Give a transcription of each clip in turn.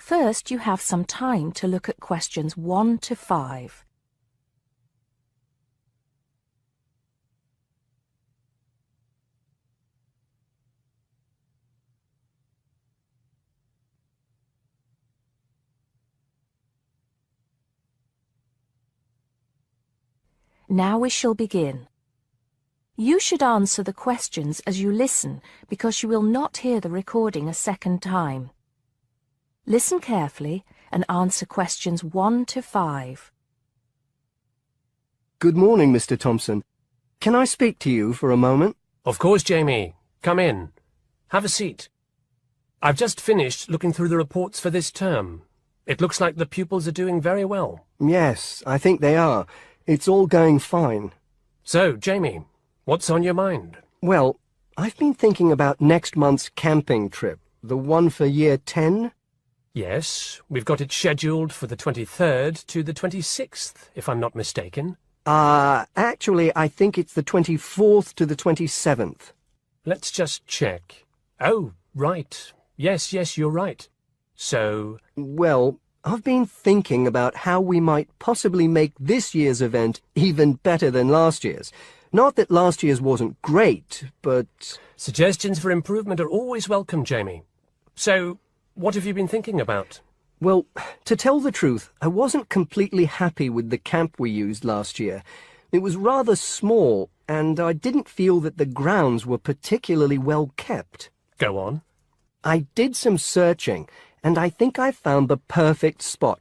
First, you have some time to look at questions 1 to 5. Now we shall begin. You should answer the questions as you listen because you will not hear the recording a second time. Listen carefully and answer questions 1 to 5. Good morning, Mr. Thompson. Can I speak to you for a moment? Of course, Jamie. Come in. Have a seat. I've just finished looking through the reports for this term. It looks like the pupils are doing very well. Yes, I think they are. It's all going fine. So, Jamie, what's on your mind? Well, I've been thinking about next month's camping trip, the one for Year 10. Yes, we've got it scheduled for the 23rd to the 26th, if I'm not mistaken. Actually, I think it's the 24th to the 27th. Let's just check. Oh, right. Yes, you're right. So... Well, I've been thinking about how we might possibly make this year's event even better than last year's. Not that last year's wasn't great, but... Suggestions for improvement are always welcome, Jamie. So, what have you been thinking about? Well, to tell the truth, I wasn't completely happy with the camp we used last year. It was rather small, and I didn't feel that the grounds were particularly well kept. Go on. I did some searching, and I think I found the perfect spot.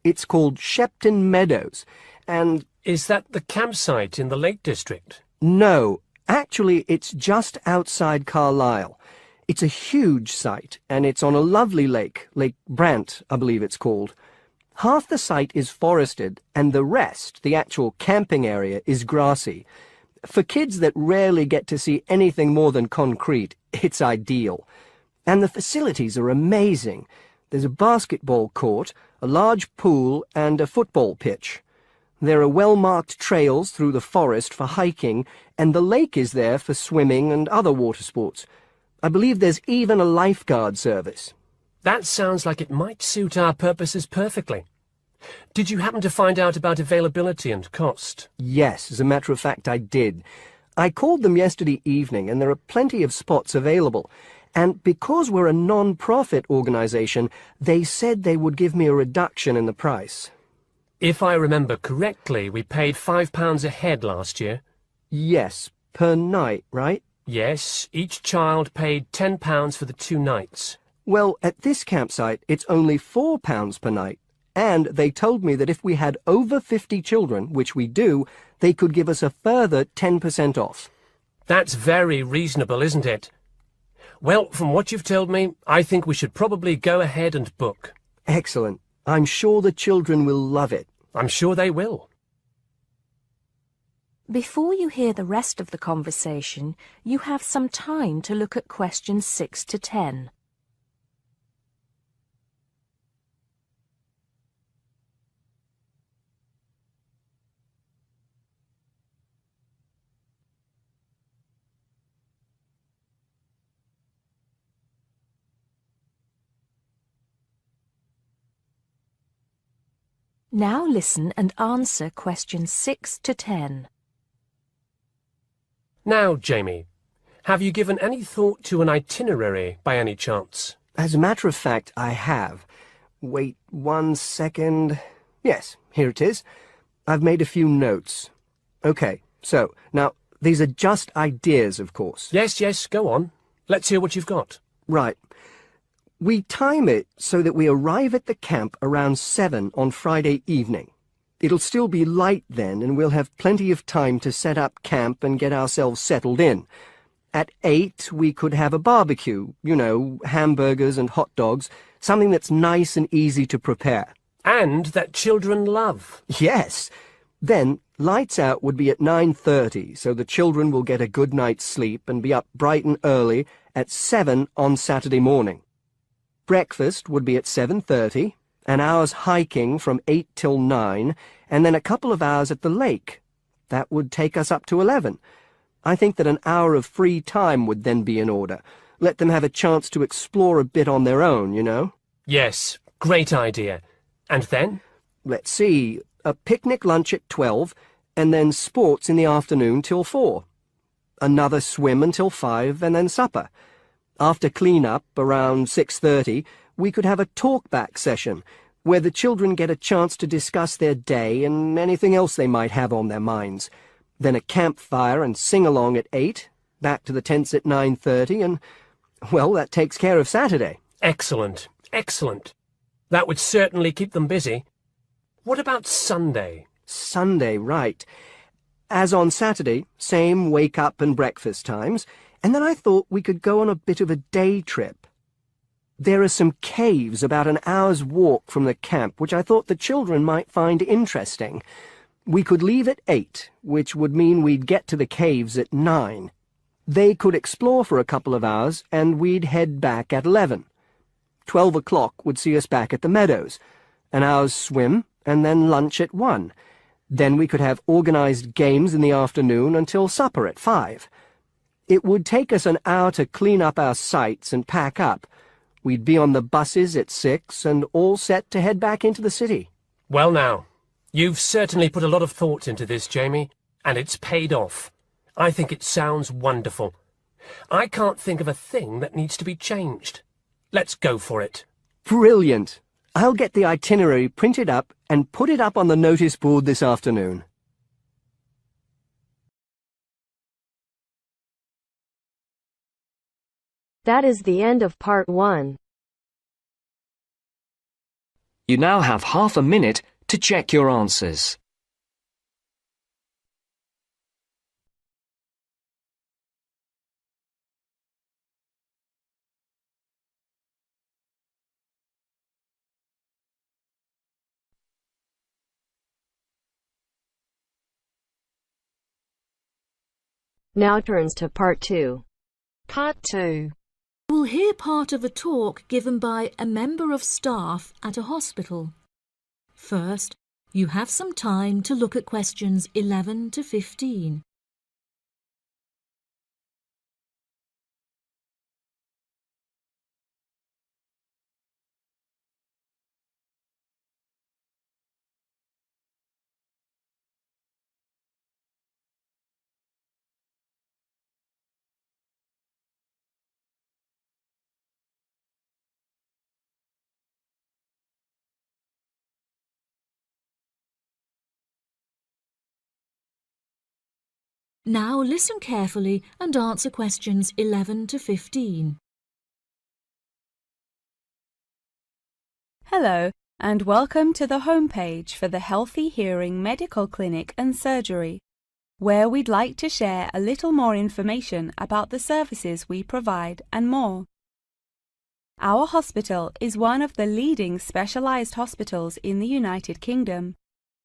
It's called Shepton Meadows, and... Is that the campsite in the Lake District? No, actually it's just outside Carlisle. It's a huge site, and it's on a lovely lake, Lake Brant, I believe it's called. Half the site is forested, and the rest, the actual camping area, is grassy. For kids that rarely get to see anything more than concrete, it's ideal. And the facilities are amazing. There's a basketball court, a large pool, and a football pitch. There are well-marked trails through the forest for hiking, and the lake is there for swimming and other water sports. I believe there's even a lifeguard service. That sounds like it might suit our purposes perfectly. Did you happen to find out about availability and cost? Yes, as a matter of fact, I did. I called them yesterday evening, and there are plenty of spots available. And because we're a non-profit organisation, they said they would give me a reduction in the price. If I remember correctly, we paid £5 a head last year. Yes, per night, right? Yes, each child paid £10 for the 2 nights. Well, at this campsite, it's only £4 per night. And they told me that if we had over 50 children, which we do, they could give us a further 10% off. That's very reasonable, isn't it? Well, from what you've told me, I think we should probably go ahead and book. Excellent. I'm sure the children will love it. I'm sure they will. Before you hear the rest of the conversation, you have some time to look at questions 6 to 10. Now listen and answer questions 6 to 10. Now, Jamie, have you given any thought to an itinerary by any chance? As a matter of fact, I have. Wait 1 second. Yes, here it is. I've made a few notes. Okay, so, now, these are just ideas, of course. Yes, go on. Let's hear what you've got. Right. We time it so that we arrive at the camp around 7 on Friday evening. It'll still be light then, and we'll have plenty of time to set up camp and get ourselves settled in. At 8, we could have a barbecue, you know, hamburgers and hot dogs, something that's nice and easy to prepare. And that children love. Yes. Then, lights out would be at 9:30, so the children will get a good night's sleep and be up bright and early at 7 on Saturday morning. Breakfast would be at 7:30, an hour's hiking from 8 till 9, and then a couple of hours at the lake. That would take us up to 11. I think that an hour of free time would then be in order. Let them have a chance to explore a bit on their own, you know. Yes, Great idea. And then? Let's see, a picnic lunch at 12, and then sports in the afternoon till 4. Another swim until 5, and then supper. After clean-up, around 6:30, we could have a talk-back session, where the children get a chance to discuss their day and anything else they might have on their minds. Then a campfire and sing-along at 8, back to the tents at 9:30, and, well, that takes care of Saturday. Excellent, excellent. That would certainly keep them busy. What about Sunday? Sunday, right. As on Saturday, same wake-up and breakfast times, and then I thought we could go on a bit of a day trip. There are some caves about an hour's walk from the camp, which I thought the children might find interesting. We could leave at 8, which would mean we'd get to the caves at 9. They could explore for a couple of hours, and we'd head back at 11. 12 o'clock would see us back at the meadows. An hour's swim, and then lunch at 1. Then we could have organized games in the afternoon until supper at 5. It would take us an hour to clean up our sites and pack up. We'd be on the buses at 6 and all set to head back into the city. Well now, you've certainly put a lot of thought into this, Jamie, and it's paid off. I think it sounds wonderful. I can't think of a thing that needs to be changed. Let's go for it. Brilliant! I'll get the itinerary printed up and put it up on the notice board this afternoon. That is the end of part 1. You now have half a minute to check your answers. Now turns to part 2. Part 2. You will hear part of a talk given by a member of staff at a hospital. First, you have some time to look at questions 11 to 15. Now listen carefully and answer questions 11 to 15. Hello, and welcome to the homepage for the Healthy Hearing Medical Clinic and Surgery, where we'd like to share a little more information about the services we provide and more. Our hospital is one of the leading specialised hospitals in the United Kingdom,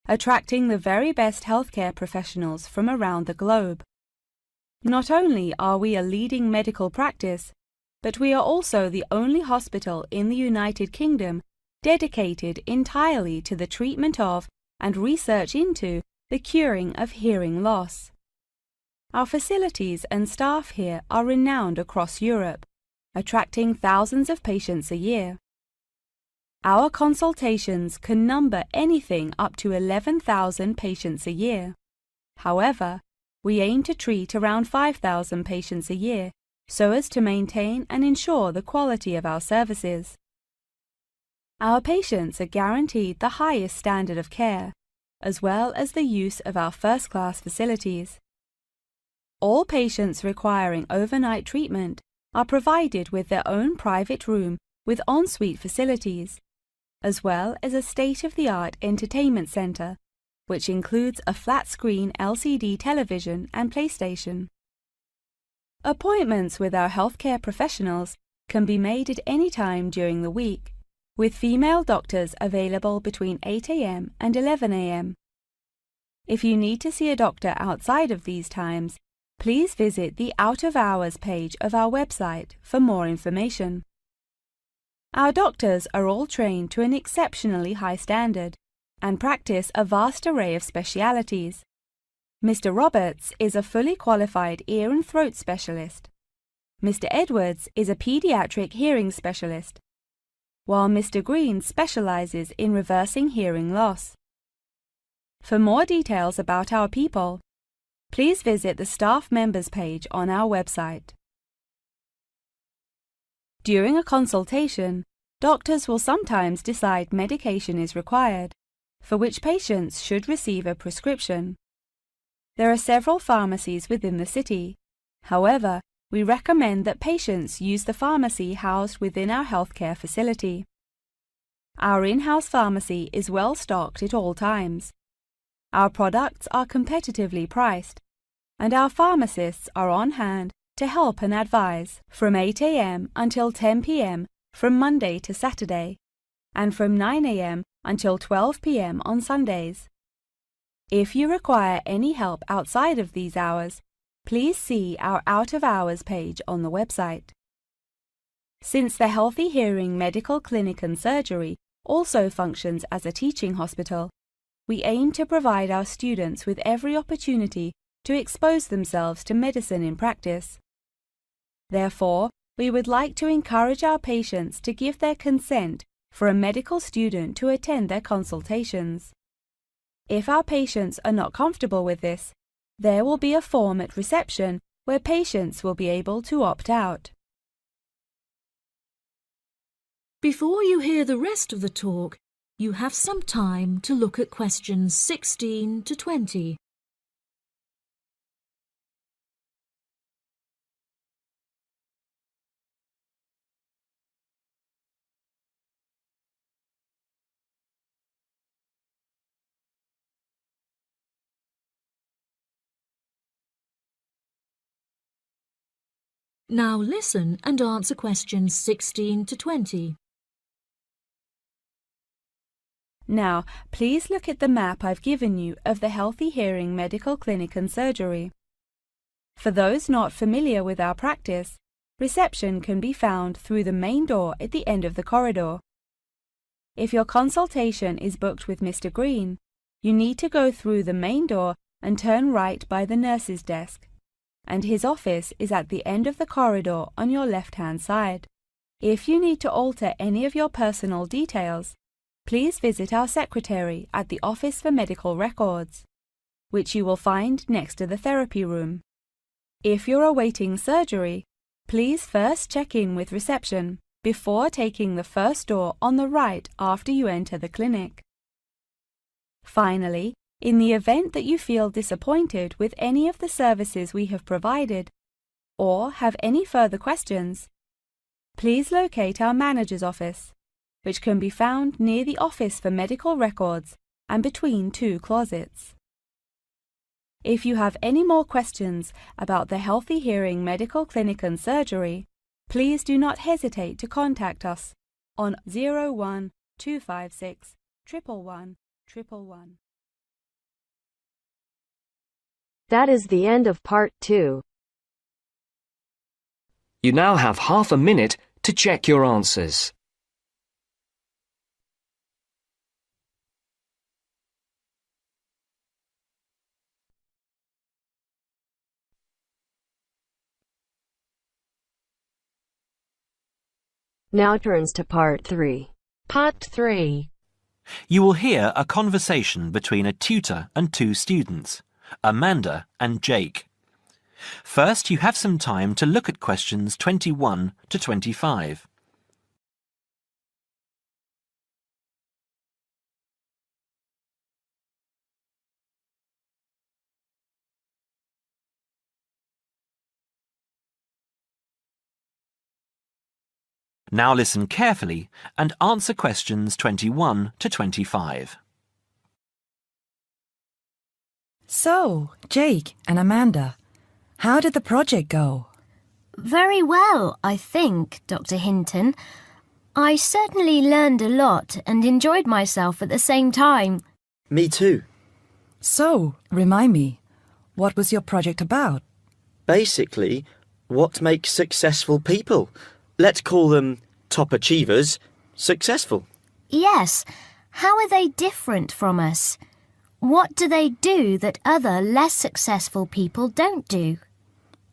attracting the very best healthcare professionals from around the globe. Not only are we a leading medical practice, but we are also the only hospital in the United Kingdom dedicated entirely to the treatment of and research into the curing of hearing loss. Our facilities and staff here are renowned across Europe, attracting thousands of patients a year. Our consultations can number anything up to 11,000 patients a year. However, we aim to treat around 5,000 patients a year so as to maintain and ensure the quality of our services. Our patients are guaranteed the highest standard of care, as well as the use of our first-class facilities. All patients requiring overnight treatment are provided with their own private room with ensuite facilities, as well as a state-of-the-art entertainment centre, which includes a flat-screen LCD television and PlayStation. Appointments with our healthcare professionals can be made at any time during the week, with female doctors available between 8 a.m. and 11 a.m. If you need to see a doctor outside of these times, please visit the Out of Hours page of our website for more information. Our doctors are all trained to an exceptionally high standard and practice a vast array of specialities. Mr. Roberts is a fully qualified ear and throat specialist. Mr. Edwards is a pediatric hearing specialist. while Mr. Green specializes in reversing hearing loss. For more details about our people, please visit the staff members page on our website. During a consultation, doctors will sometimes decide medication is required, for which patients should receive a prescription. There are several pharmacies within the city. However, we recommend that patients use the pharmacy housed within our healthcare facility. Our in-house pharmacy is well stocked at all times. Our products are competitively priced, and our pharmacists are on hand to help and advise from 8 a.m. until 10 p.m. from Monday to Saturday, and from 9 a.m. until 12 p.m. on Sundays. If you require any help outside of these hours, please see our out-of-hours page on the website. Since the Healthy Hearing Medical Clinic and Surgery also functions as a teaching hospital, we aim to provide our students with every opportunity to expose themselves to medicine in practice. Therefore, we would like to encourage our patients to give their consent for a medical student to attend their consultations. If our patients are not comfortable with this, there will be a form at reception where patients will be able to opt out. Before you hear the rest of the talk, you have some time to look at questions 16 to 20. Now listen and answer questions 16 to 20. Now, please look at the map I've given you of the Healthy Hearing Medical Clinic and Surgery. For those not familiar with our practice, reception can be found through the main door at the end of the corridor. If your consultation is booked with Mr. Green, you need to go through the main door and turn right by the nurse's desk, and his office is at the end of the corridor on your left-hand side. If you need to alter any of your personal details, please visit our secretary at the Office for Medical Records, which you will find next to the therapy room. If you're awaiting surgery, please first check in with reception before taking the first door on the right after you enter the clinic. Finally, in the event that you feel disappointed with any of the services we have provided, or have any further questions, please locate our manager's office, which can be found near the Office for Medical Records and between two closets. If you have any more questions about the Healthy Hearing Medical Clinic and Surgery, please do not hesitate to contact us on 01 256 111 111. That is the end of part 2. You now have half a minute to check your answers. Now turns to part 3. Part 3. You will hear a conversation between a tutor and two students, Amanda and Jake. First, you have some time to look at questions 21 to 25. Now listen carefully and answer questions 21 to 25. So, Jake and Amanda, how did the project go? Very well, I think, Dr. Hinton. I certainly learned a lot and enjoyed myself at the same time. Me too. So, remind me, what was your project about? Basically, what makes successful people? Let's call them top achievers successful. Yes. How are they different from us? What do they do that other less successful people don't do?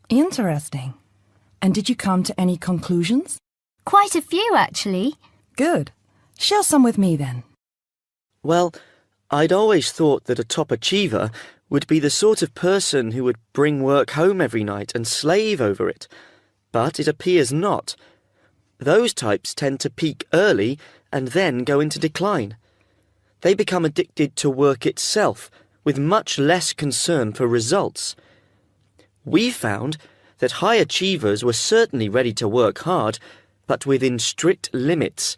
Interesting. And did you come to any conclusions? Quite a few, actually. Good. Share some with me then. Well, I'd always thought that a top achiever would be the sort of person who would bring work home every night and slave over it. But it appears not. Those types tend to peak early and then go into decline. They become addicted to work itself, with much less concern for results. We found that high achievers were certainly ready to work hard, but within strict limits.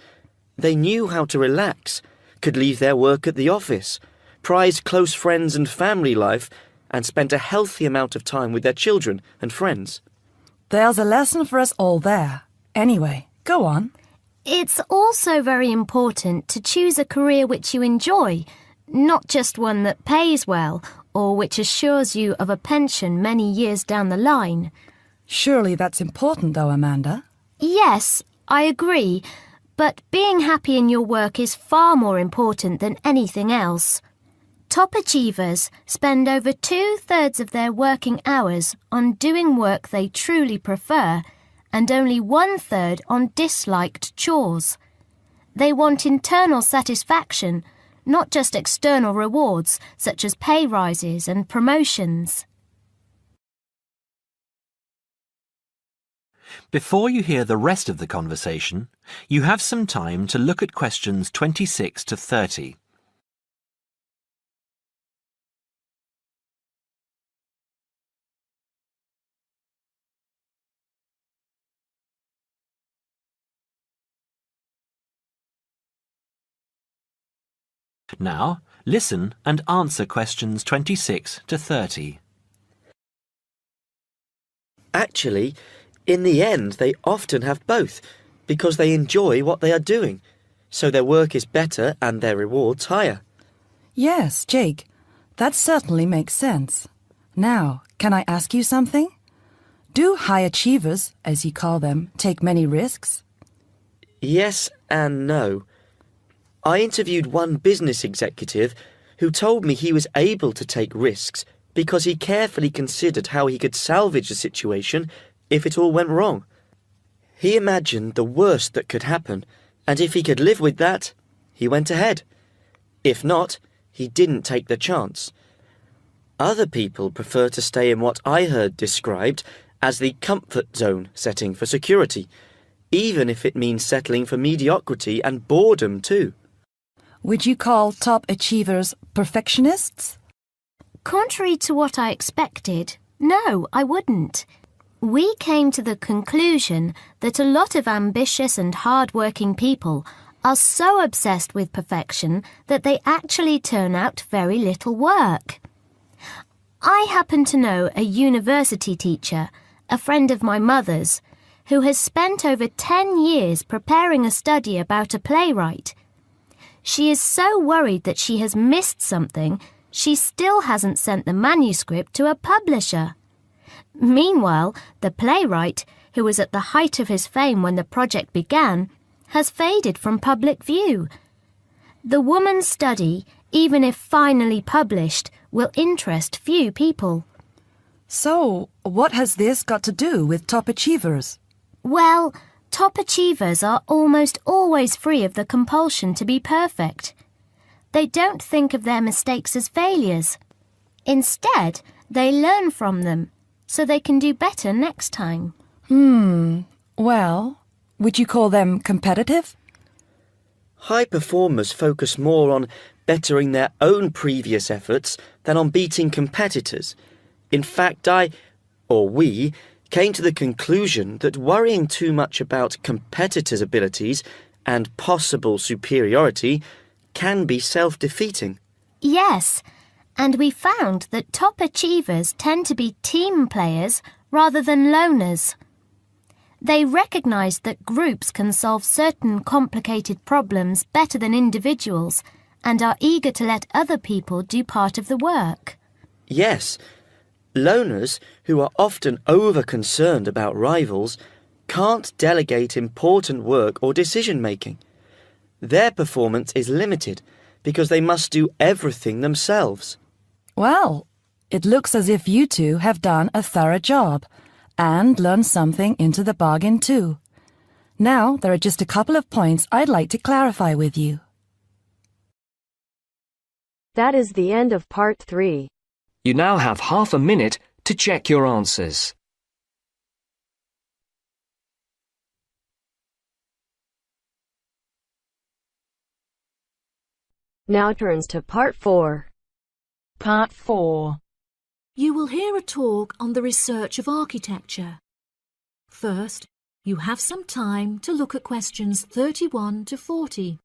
They knew how to relax, could leave their work at the office, prize close friends and family life, and spent a healthy amount of time with their children and friends. There's a lesson for us all there. Anyway, go on. It's also very important to choose a career which you enjoy, not just one that pays well or which assures you of a pension many years down the line. Surely that's important though, Amanda. Yes, I agree, but being happy in your work is far more important than anything else. Top achievers spend over 2/3 of their working hours on doing work they truly prefer and only 1/3 on disliked chores. They want internal satisfaction, not just external rewards such as pay rises and promotions. Before you hear the rest of the conversation, you have some time to look at questions 26 to 30. Now, listen and answer questions 26 to 30. Actually, in the end, they often have both, because they enjoy what they are doing, so their work is better and their rewards higher. Yes, Jake, that certainly makes sense. Now, can I ask you something? Do high achievers, as you call them, take many risks? Yes and no. I interviewed one business executive who told me he was able to take risks because he carefully considered how he could salvage the situation if it all went wrong. He imagined the worst that could happen, and if he could live with that, he went ahead. If not, he didn't take the chance. Other people prefer to stay in what I heard described as the comfort zone setting for security, even if it means settling for mediocrity and boredom too. Would you call top achievers perfectionists? Contrary to what I expected, no, I wouldn't. We came to the conclusion that a lot of ambitious and hard-working people are so obsessed with perfection that they actually turn out very little work. I happen to know a university teacher, a friend of my mother's, who has spent over 10 years preparing a study about a playwright. She is so worried that she has missed something, she still hasn't sent the manuscript to a publisher. Meanwhile, the playwright, who was at the height of his fame when the project began, has faded from public view. The woman's study, even if finally published, will interest few people. So, what has this got to do with top achievers? Well, top achievers are almost always free of the compulsion to be perfect. They don't think of their mistakes as failures. Instead, they learn from them, so they can do better next time. Well, would you call them competitive? High performers focus more on bettering their own previous efforts than on beating competitors. In fact, we, came to the conclusion that worrying too much about competitors' abilities and possible superiority can be self-defeating. Yes, and we found that top achievers tend to be team players rather than loners. They recognise that groups can solve certain complicated problems better than individuals and are eager to let other people do part of the work. Yes, loners, who are often over-concerned about rivals, can't delegate important work or decision-making. Their performance is limited because they must do everything themselves. Well, it looks as if you two have done a thorough job and learned something into the bargain too. Now, there are just a couple of points I'd like to clarify with you. That is the end of part 3. You now have half a minute to check your answers. Now turns to part 4. Part 4. You will hear a talk on the research of architecture. First, you have some time to look at questions 31 to 40.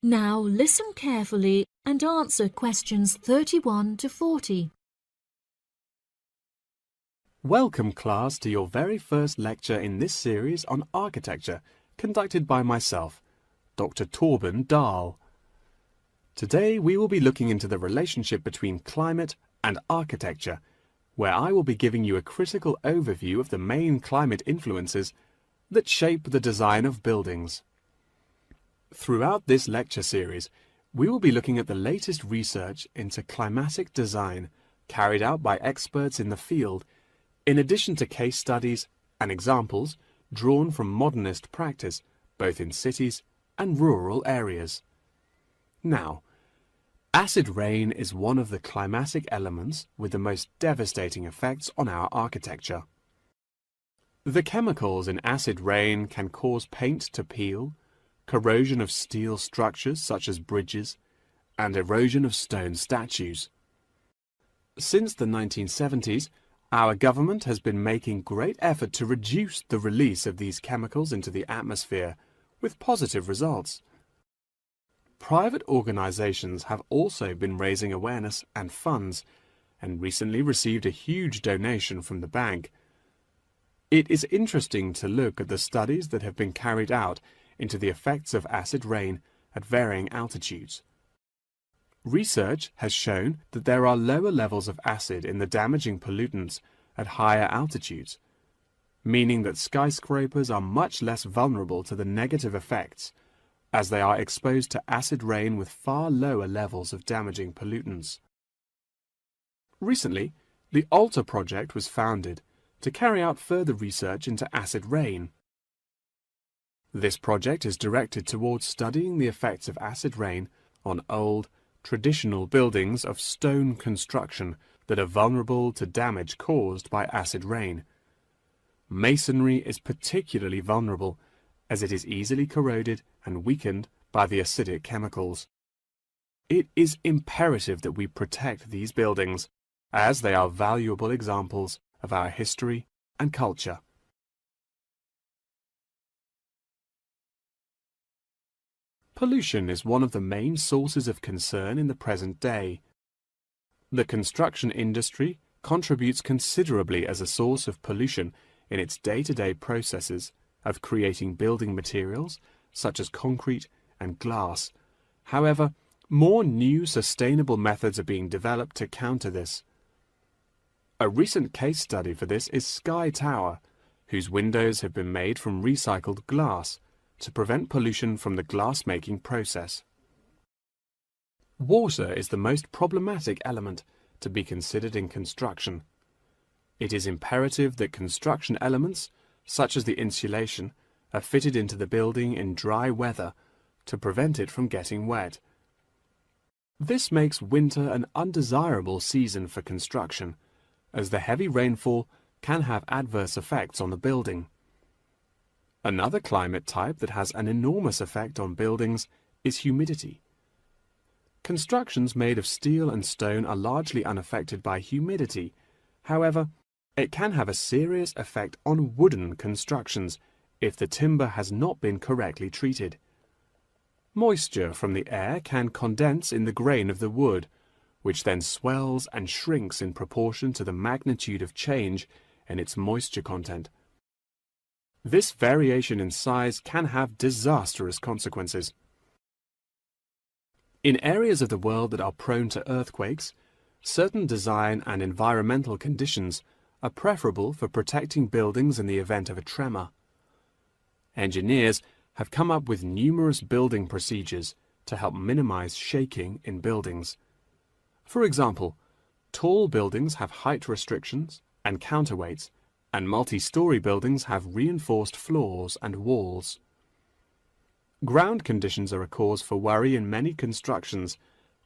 Now listen carefully and answer questions 31 to 40. Welcome, class, to your very first lecture in this series on architecture, conducted by myself, Dr. Torben Dahl. Today we will be looking into the relationship between climate and architecture, where I will be giving you a critical overview of the main climate influences that shape the design of buildings. Throughout this lecture series, we will be looking at the latest research into climatic design carried out by experts in the field, in addition to case studies and examples drawn from modernist practice, both in cities and rural areas. Now, acid rain is one of the climatic elements with the most devastating effects on our architecture. The chemicals in acid rain can cause paint to peel, corrosion of steel structures such as bridges, and erosion of stone statues. Since the 1970s, our government has been making great effort to reduce the release of these chemicals into the atmosphere, with positive results. Private organizations have also been raising awareness and funds, and recently received a huge donation from the bank. It is interesting to look at the studies that have been carried out into the effects of acid rain at varying altitudes. Research has shown that there are lower levels of acid in the damaging pollutants at higher altitudes, meaning that skyscrapers are much less vulnerable to the negative effects, as they are exposed to acid rain with far lower levels of damaging pollutants. Recently, the ALTA project was founded to carry out further research into acid rain. This project is directed towards studying the effects of acid rain on old, traditional buildings of stone construction that are vulnerable to damage caused by acid rain. Masonry is particularly vulnerable as it is easily corroded and weakened by the acidic chemicals. It is imperative that we protect these buildings, as they are valuable examples of our history and culture. Pollution is one of the main sources of concern in the present day. The construction industry contributes considerably as a source of pollution in its day-to-day processes of creating building materials such as concrete and glass. However, more new sustainable methods are being developed to counter this. A recent case study for this is Sky Tower, whose windows have been made from recycled glass to prevent pollution from the glass-making process. Water is the most problematic element to be considered in construction. It is imperative that construction elements, such as the insulation, are fitted into the building in dry weather to prevent it from getting wet. This makes winter an undesirable season for construction, as the heavy rainfall can have adverse effects on the building. Another climate type that has an enormous effect on buildings is humidity. Constructions made of steel and stone are largely unaffected by humidity. However, it can have a serious effect on wooden constructions if the timber has not been correctly treated. Moisture from the air can condense in the grain of the wood, which then swells and shrinks in proportion to the magnitude of change in its moisture content. This variation in size can have disastrous consequences. In areas of the world that are prone to earthquakes, certain design and environmental conditions are preferable for protecting buildings in the event of a tremor. Engineers have come up with numerous building procedures to help minimize shaking in buildings. For example, tall buildings have height restrictions and counterweights, and multi-story buildings have reinforced floors and walls. Ground conditions are a cause for worry in many constructions,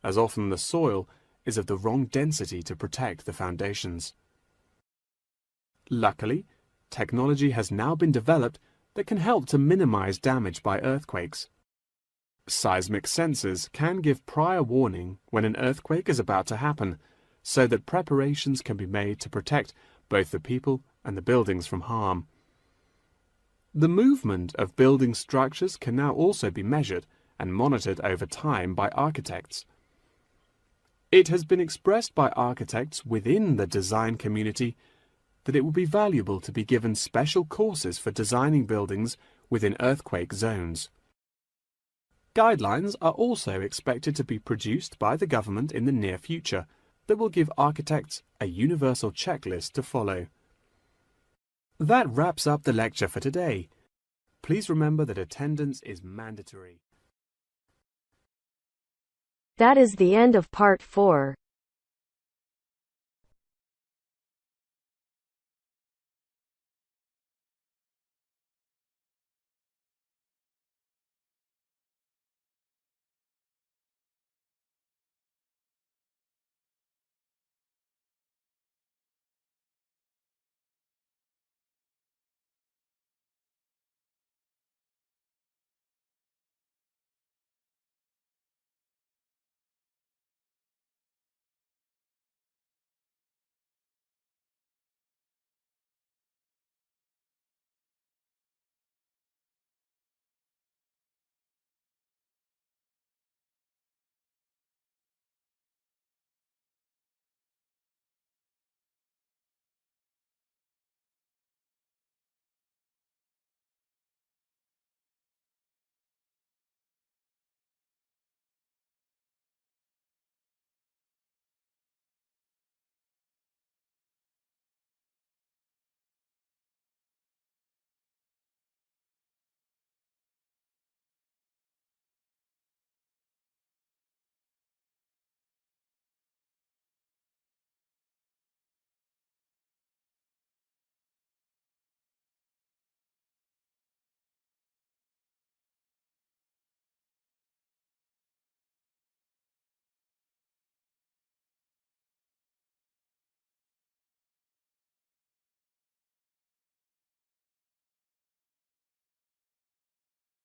as often the soil is of the wrong density to protect the foundations. Luckily, technology has now been developed that can help to minimize damage by earthquakes. Seismic sensors can give prior warning when an earthquake is about to happen, so that preparations can be made to protect both the people and the buildings from harm. The movement of building structures can now also be measured and monitored over time by architects. It has been expressed by architects within the design community that it would be valuable to be given special courses for designing buildings within earthquake zones. Guidelines are also expected to be produced by the government in the near future that will give architects a universal checklist to follow. That wraps up the lecture for today. Please remember that attendance is mandatory. That is the end of part 4.